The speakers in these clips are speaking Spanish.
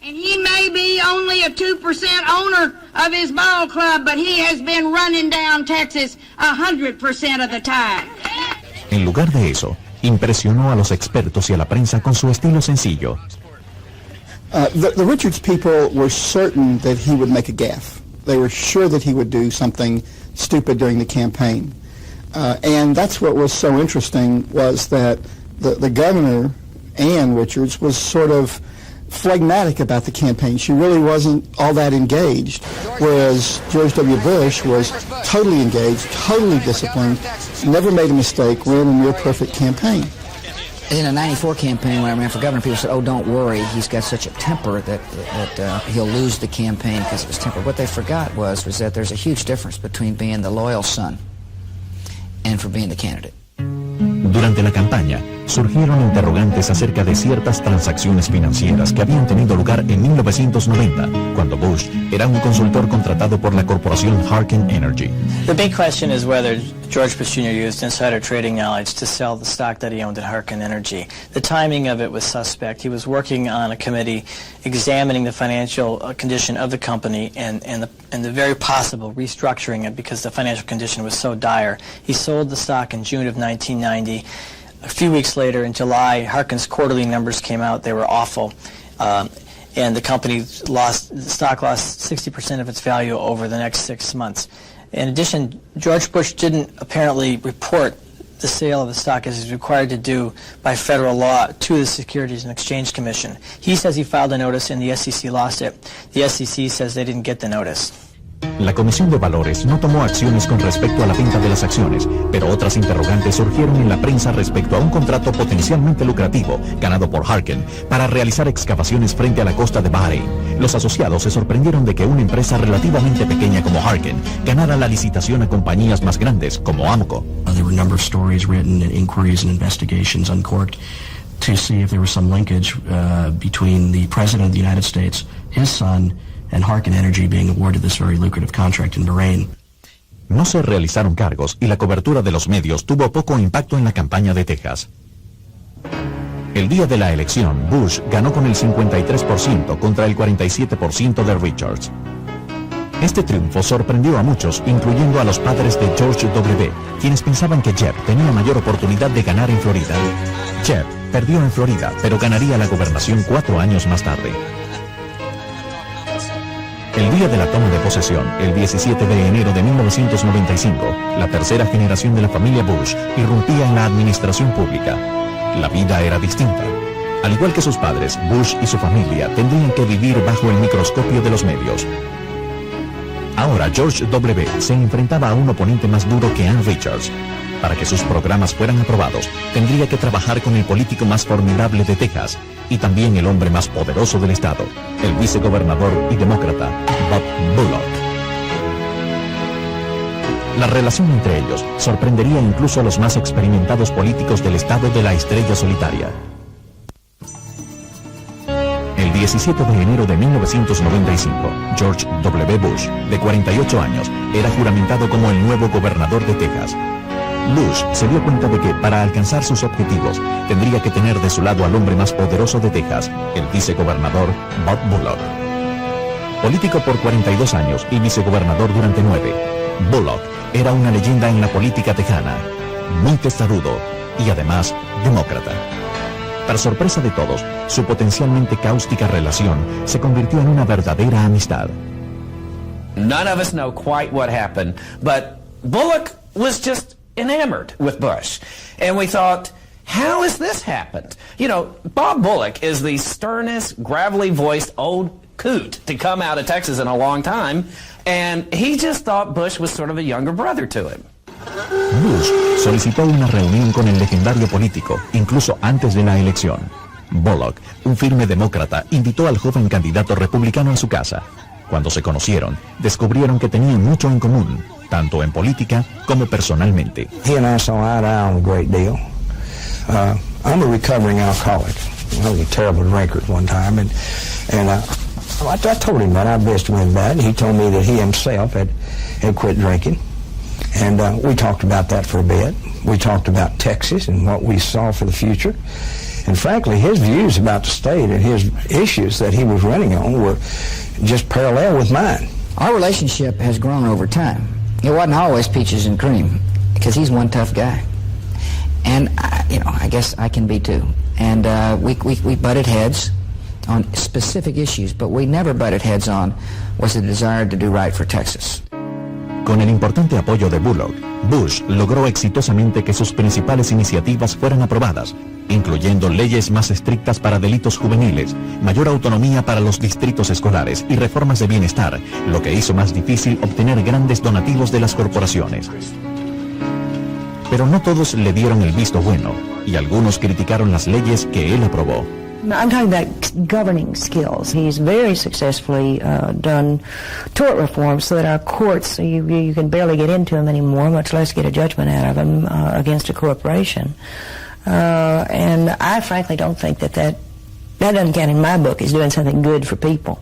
And he may be only a 2% owner of his ball club, but he has been running down Texas 100% of the time. En lugar de eso, impresionó a los expertos y a la prensa con su estilo sencillo. The Richards people were certain that he would make a gaffe. They were sure that he would do something stupid during the campaign. And that's what was so interesting, was that the governor, Ann Richards, was sort of phlegmatic about the campaign. She really wasn't all that engaged, whereas George W. Bush was totally engaged, totally disciplined, never made a mistake, ran a near-perfect campaign. In a 94 campaign, when I ran for governor, people said, oh, don't worry, he's got such a temper that he'll lose the campaign because of his temper. What they forgot was that there's a huge difference between being the loyal son and for being the candidate. Durante la campaña, surgieron interrogantes acerca de ciertas transacciones financieras que habían tenido lugar en 1990, cuando Bush era un consultor contratado por la corporación Harken Energy. The big question is whether George Bush Jr. used insider trading knowledge to sell the stock that he owned at Harken Energy. The timing of it was suspect. He was working on a committee examining the financial condition of the company and the very possible restructuring it because the financial condition was so dire. He sold the stock in June of 1990. A few weeks later, in July, Harken's quarterly numbers came out. They were awful. And the company the stock lost 60% of its value over the next 6 months. In addition, George Bush didn't apparently report the sale of the stock as he's required to do by federal law to the Securities and Exchange Commission. He says he filed a notice and the SEC lost it. The SEC says they didn't get the notice. La Comisión de Valores no tomó acciones con respecto a la venta de las acciones, pero otras interrogantes surgieron en la prensa respecto a un contrato potencialmente lucrativo ganado por Harken para realizar excavaciones frente a la costa de Bahrein. Los asociados se sorprendieron de que una empresa relativamente pequeña como Harken ganara la licitación a compañías más grandes como Amoco. There were a number of stories written and inquiries and investigations uncorked to see if there was some linkage between the President of the United States, his son, and Harken Energy being awarded this very lucrative contract in Bahrain. No se realizaron cargos y la cobertura de los medios tuvo poco impacto en la campaña de Texas. El día de la elección, Bush ganó con el 53% contra el 47% de Richards. Este triunfo sorprendió a muchos, incluyendo a los padres de George W., quienes pensaban que Jeb tenía mayor oportunidad de ganar en Florida. Jeb perdió en Florida, pero ganaría la gobernación 4 años más tarde. El día de la toma de posesión, el 17 de enero de 1995, la tercera generación de la familia Bush irrumpía en la administración pública. La vida era distinta. Al igual que sus padres, Bush y su familia tendrían que vivir bajo el microscopio de los medios. Ahora George W. se enfrentaba a un oponente más duro que Ann Richards. Para que sus programas fueran aprobados, tendría que trabajar con el político más formidable de Texas y también el hombre más poderoso del estado, el vicegobernador y demócrata Bob Bullock. La relación entre ellos sorprendería incluso a los más experimentados políticos del estado de la estrella solitaria. El 17 de enero de 1995, George W. Bush, de 48 años, era juramentado como el nuevo gobernador de Texas. Bush se dio cuenta de que, para alcanzar sus objetivos, tendría que tener de su lado al hombre más poderoso de Texas, el vicegobernador Bob Bullock. Político por 42 años y vicegobernador durante 9, Bullock era una leyenda en la política tejana, muy testarudo y además demócrata. Para sorpresa de todos, su potencialmente cáustica relación se convirtió en una verdadera amistad. None of us know quite what happened, but Bullock was just enamored with Bush. And we thought, how has this happened? You know, Bob Bullock is the sternest, gravelly-voiced old coot to come out of Texas in a long time, and he just thought Bush was sort of a younger brother to him. Bush solicitó una reunión con el legendario político, incluso antes de la elección. Bullock, un firme demócrata, invitó al joven candidato republicano a su casa. Cuando se conocieron, descubrieron que tenían mucho en común, tanto en política como personalmente. He and I saw eye to eye on a great deal. I'm a recovering alcoholic. I was a terrible drinker at one time, and I told him that I best went bad, and he told me that he himself had quit drinking. And we talked about that for a bit. We talked about Texas and what we saw for the future. And frankly, his views about the state and his issues that he was running on were just parallel with mine. Our relationship has grown over time. It wasn't always peaches and cream, because he's one tough guy. And, I guess I can be too. And we butted heads on specific issues, but we never butted heads on was the desire to do right for Texas. Con el importante apoyo de Bullock, Bush logró exitosamente que sus principales iniciativas fueran aprobadas, incluyendo leyes más estrictas para delitos juveniles, mayor autonomía para los distritos escolares y reformas de bienestar, lo que hizo más difícil obtener grandes donativos de las corporaciones. Pero no todos le dieron el visto bueno, y algunos criticaron las leyes que él aprobó. I'm talking about governing skills. He's very successfully done tort reform so that our courts, you can barely get into them anymore, much less get a judgment out of them against a corporation. And I frankly don't think that doesn't count in my book as doing something good for people.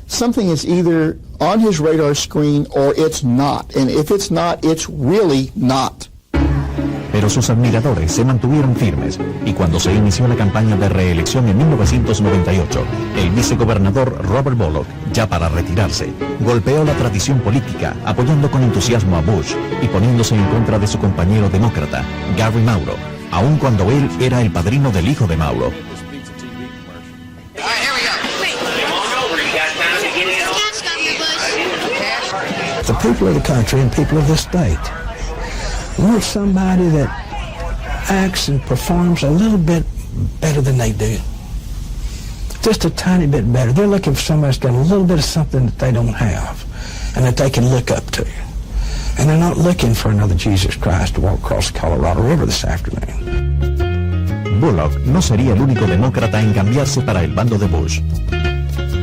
Something is either on his radar screen or it's not. And if it's not, it's really not. Pero sus admiradores se mantuvieron firmes, y cuando se inició la campaña de reelección en 1998, el vicegobernador Robert Bullock, ya para retirarse, golpeó la tradición política, apoyando con entusiasmo a Bush y poniéndose en contra de su compañero demócrata, Gary Mauro, aun cuando él era el padrino del hijo de Mauro. The people of the country and people of the state want somebody that acts and performs a little bit better than they do. Just a tiny bit better. They're looking for somebody that's got a little bit of something that they don't have and that they can look up to. And they're not looking for another Jesus Christ to walk across the Colorado River this afternoon. Bullock no sería el único demócrata en cambiarse para el bando de Bush.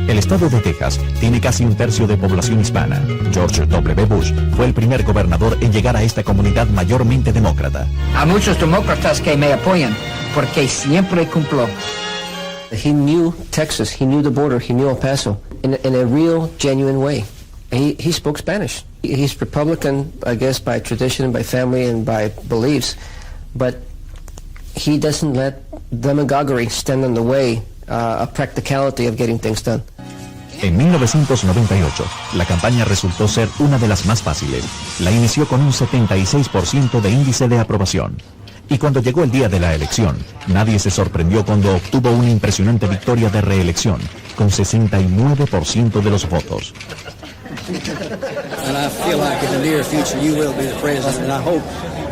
El estado de Texas tiene casi un tercio de población hispana. George W. Bush fue el primer gobernador en llegar a esta comunidad mayormente demócrata. A muchos demócratas que me apoyan, porque siempre cumpló. He knew Texas, he knew the border, he knew El Paso in a real, genuine way. He spoke Spanish. He's Republican, I guess, by tradition and by family and by beliefs, but he doesn't let demagoguery stand in the way of practicality of getting things done. En 1998, la campaña resultó ser una de las más fáciles. La inició con un 76% de índice de aprobación. Y cuando llegó el día de la elección, nadie se sorprendió cuando obtuvo una impresionante victoria de reelección, con 69% de los votos. And I feel like in the near future you will be the president, and I hope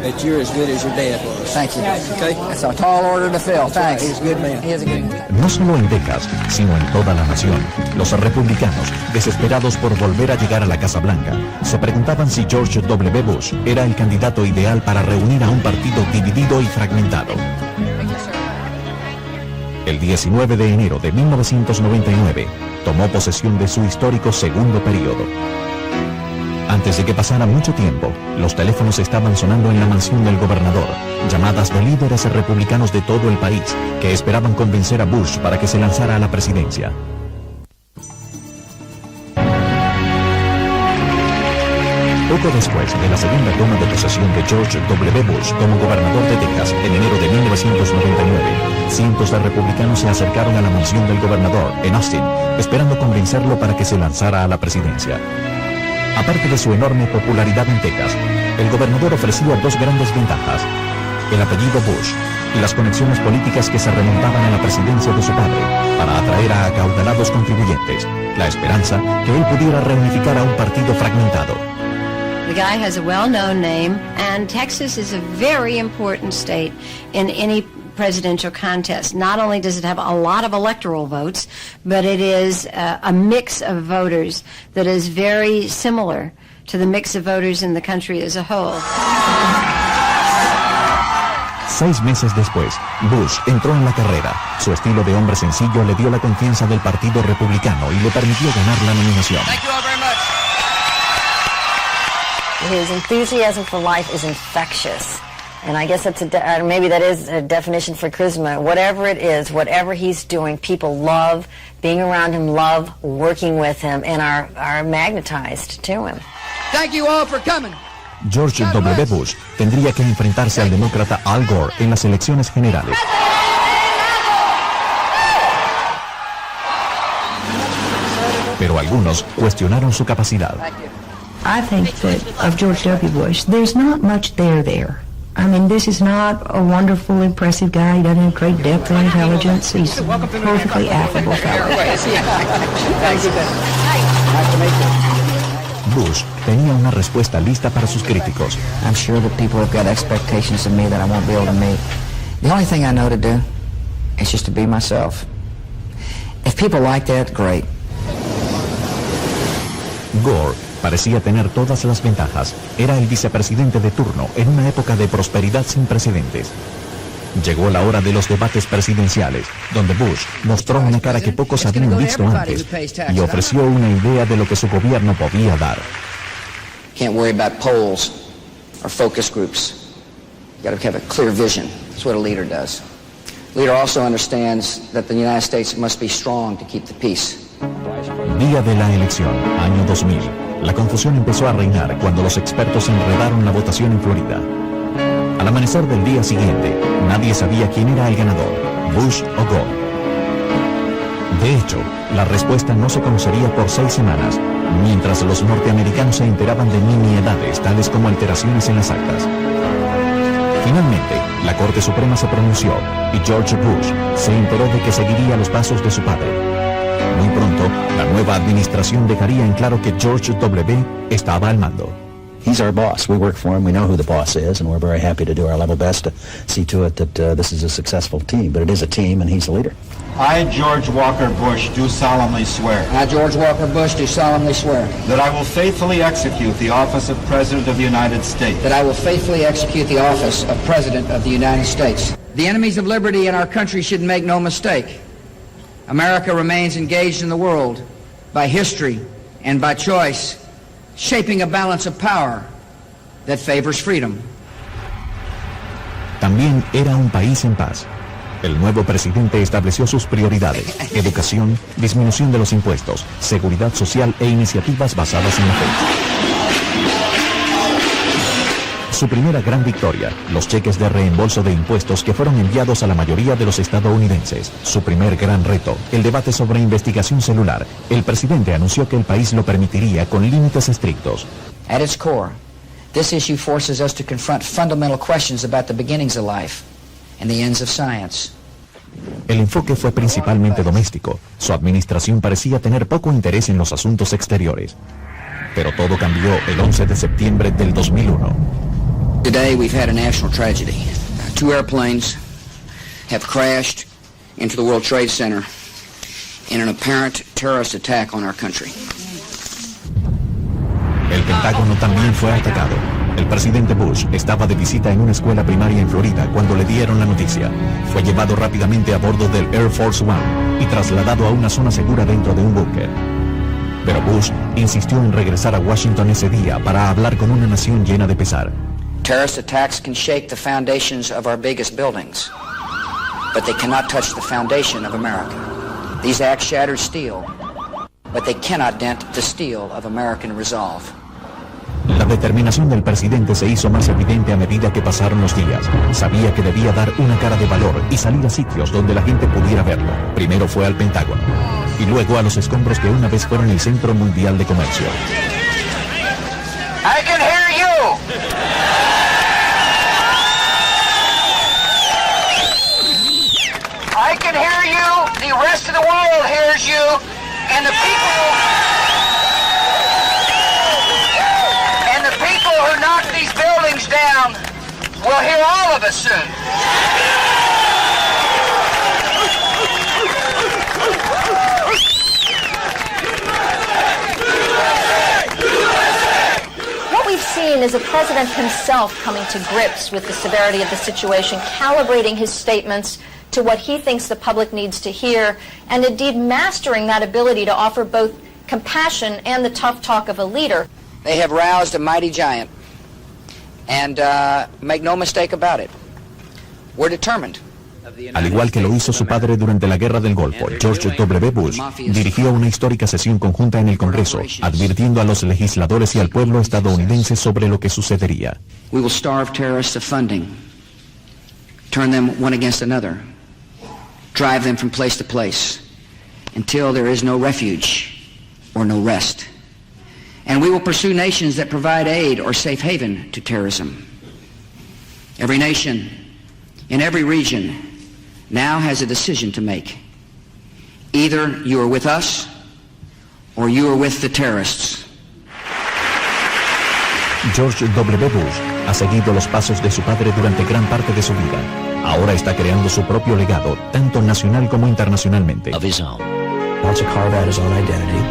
that you're as good as your dad was. Thank you. Okay? That's a tall order to fill. Thanks. He's a good man. He is a good man. No solo en Texas, sino en toda la nación, los republicanos, desesperados por volver a llegar a la Casa Blanca, se preguntaban si George W. Bush era el candidato ideal para reunir a un partido dividido y fragmentado. El 19 de enero de 1999, tomó posesión de su histórico segundo periodo. Antes de que pasara mucho tiempo, los teléfonos estaban sonando en la mansión del gobernador, llamadas de líderes republicanos de todo el país que esperaban convencer a Bush para que se lanzara a la presidencia. Poco después de la segunda toma de posesión de George W. Bush como gobernador de Texas en enero de 1999, cientos de republicanos se acercaron a la mansión del gobernador en Austin, esperando convencerlo para que se lanzara a la presidencia. Aparte de su enorme popularidad en Texas, el gobernador ofrecía dos grandes ventajas: el apellido Bush y las conexiones políticas que se remontaban a la presidencia de su padre para atraer a acaudalados contribuyentes, la esperanza que él pudiera reunificar a un partido fragmentado. The guy has a well-known name, and Texas is a very important state in any presidential contest. Not only does it have a lot of electoral votes, but it is a mix of voters that is very similar to the mix of voters in the country as a whole. 6 meses después, Bush entró en la carrera. Su estilo de hombre sencillo le dio la confianza del Partido Republicano y le permitió ganar la nominación. Thank you all very much. His enthusiasm for life is infectious. And I guess that's maybe that is a definition for charisma. Whatever it is, whatever he's doing, people love being around him, love working with him, and are magnetized to him. Thank you all for coming. George W. Bush tendría que enfrentarse al demócrata Al Gore en las elecciones generales. pero algunos cuestionaron su capacidad. I think that of George W. Bush, there's not much there. I mean, this is not a wonderful, impressive guy. He doesn't have great depth or intelligence. He's a perfectly affable fellow. Bush tenía una respuesta lista para sus críticos. I'm sure that people have got expectations of me that I won't be able to meet. The only thing I know to do is just to be myself. If people like that, great. Gore parecía tener todas las ventajas. Era el vicepresidente de turno en una época de prosperidad sin precedentes. Llegó la hora de los debates presidenciales, donde Bush mostró una cara que pocos habían visto antes y ofreció una idea de lo que su gobierno podía dar. Can't worry about polls or focus groups. You got to have a clear vision. That's what a leader does. A leader also understands that the United States must be strong to keep the peace. Día de la elección, año 2000. La confusión empezó a reinar cuando los expertos enredaron la votación en Florida. Al amanecer del día siguiente, nadie sabía quién era el ganador, Bush o Gore. De hecho, la respuesta no se conocería por 6 semanas, mientras los norteamericanos se enteraban de nimiedades tales como alteraciones en las actas. Finalmente, la Corte Suprema se pronunció y George Bush se enteró de que seguiría los pasos de su padre. Muy pronto, la nueva administración dejaría en claro que George W. estaba al mando. He's our boss. We work for him. We know who the boss is, and we're very happy to do our level best to see to it that this is a successful team. But it is a team, and he's the leader. I, George Walker Bush, do solemnly swear. I, George Walker Bush, do solemnly swear. That I will faithfully execute the office of President of the United States. That I will faithfully execute the office of President of the United States. The enemies of liberty in our country should make no mistake. America remains engaged in the world by history and by choice, shaping a balance of power that favors freedom. También era un país en paz. El nuevo presidente estableció sus prioridades: educación, disminución de los impuestos, seguridad social e iniciativas basadas en la fe. Su primera gran victoria, los cheques de reembolso de impuestos que fueron enviados a la mayoría de los estadounidenses. Su primer gran reto, el debate sobre investigación celular. El presidente anunció que el país lo permitiría con límites estrictos. At its core, this issue forces us to confront fundamental questions about the beginnings of life and the ends of science. El enfoque fue principalmente doméstico. Su administración parecía tener poco interés en los asuntos exteriores. Pero todo cambió el 11 de septiembre del 2001. Today we've had a national tragedy. 2 airplanes have crashed into the World Trade Center in an apparent terrorist attack on our country. El Pentágono también fue atacado. El presidente Bush estaba de visita en una escuela primaria en Florida cuando le dieron la noticia. Fue llevado rápidamente a bordo del Air Force One y trasladado a una zona segura dentro de un búnker. Pero Bush insistió en regresar a Washington ese día para hablar con una nación llena de pesar. Terrorist attacks can shake the foundations of our biggest buildings, but they cannot touch the foundation of America. These acts shatter steel, but they cannot dent the steel of American resolve. La determinación del presidente se hizo más evidente a medida que pasaron los días. Sabía que debía dar una cara de valor y salir a sitios donde la gente pudiera verlo. Primero fue al Pentágono y luego a los escombros que una vez fueron el centro mundial de comercio. I can hear you. I can hear you. The rest of the world hears you, and the people who knock these buildings down will hear all of us soon. What we've seen is a president himself coming to grips with the severity of the situation, calibrating his statements to what he thinks the public needs to hear, and indeed mastering that ability to offer both compassion and the tough talk of a leader. They have roused a mighty giant, and make no mistake about it, we're determined. Al igual que lo hizo su padre durante la Guerra del Golfo, George W. Bush dirigió una histórica sesión conjunta en el Congreso, advirtiendo a los legisladores y al pueblo estadounidense sobre lo que sucedería. We will starve terrorists of funding, turn them one against another, drive them from place to place, until there is no refuge or no rest. And we will pursue nations that provide aid or safe haven to terrorism. Every nation in every region now has a decision to make. Either you are with us or you are with the terrorists. George W. Bush ha seguido los pasos de su padre durante gran parte de su vida. Ahora está creando su propio legado, tanto nacional como internacionalmente. Of his own. Wants to carve out his own identity.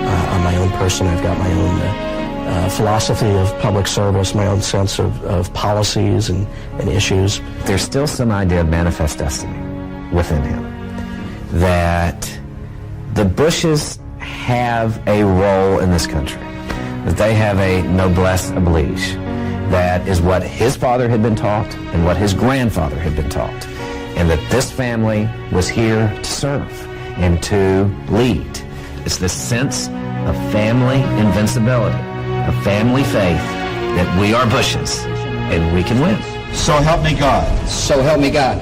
I'm my own person. I've got my own philosophy of public service, my own sense of policies and issues. There's still some idea of manifest destiny within him. That the Bushes have a role in this country. That they have a noblesse oblige. That is what his father had been taught and what his grandfather had been taught. And that this family was here to serve and to lead. It's this sense of family invincibility, of family faith, that we are Bushes and we can win. So help me God. So help me God.